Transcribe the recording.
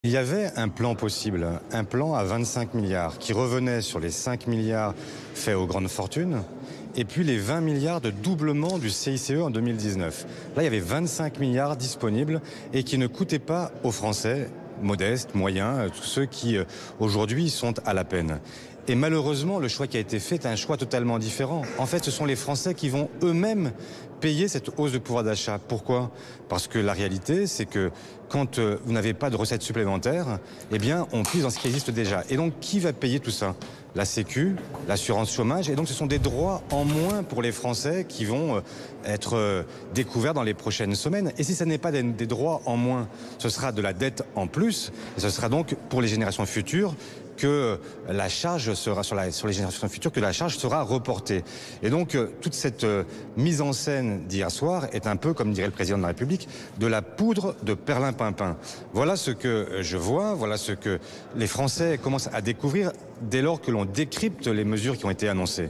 Il y avait un plan possible, un plan à 25 milliards qui revenait sur les 5 milliards faits aux grandes fortunes et puis les 20 milliards de doublement du CICE en 2019. Là, il y avait 25 milliards disponibles et qui ne coûtaient pas aux Français modestes, moyens, tous ceux qui aujourd'hui sont à la peine. Et malheureusement, le choix qui a été fait est un choix totalement différent. En fait, ce sont les Français qui vont eux-mêmes payer cette hausse de pouvoir d'achat. Pourquoi? Parce que la réalité, c'est que quand vous n'avez pas de recettes supplémentaires, eh bien, on puise dans ce qui existe déjà. Et donc, qui va payer tout ça? La Sécu, l'assurance chômage. Et donc, ce sont des droits en moins pour les Français qui vont être découverts dans les prochaines semaines. Et si ce n'est pas des droits en moins, ce sera de la dette en plus. Et ce sera donc pour les générations futures que la charge sera sur les générations futures, que la charge sera reportée. Et donc, toute cette mise en scène d'hier soir est un peu, comme dirait le président de la République, de la poudre de perlimpinpin. Voilà ce que je vois, voilà ce que les Français commencent à découvrir dès lors que l'on décrypte les mesures qui ont été annoncées.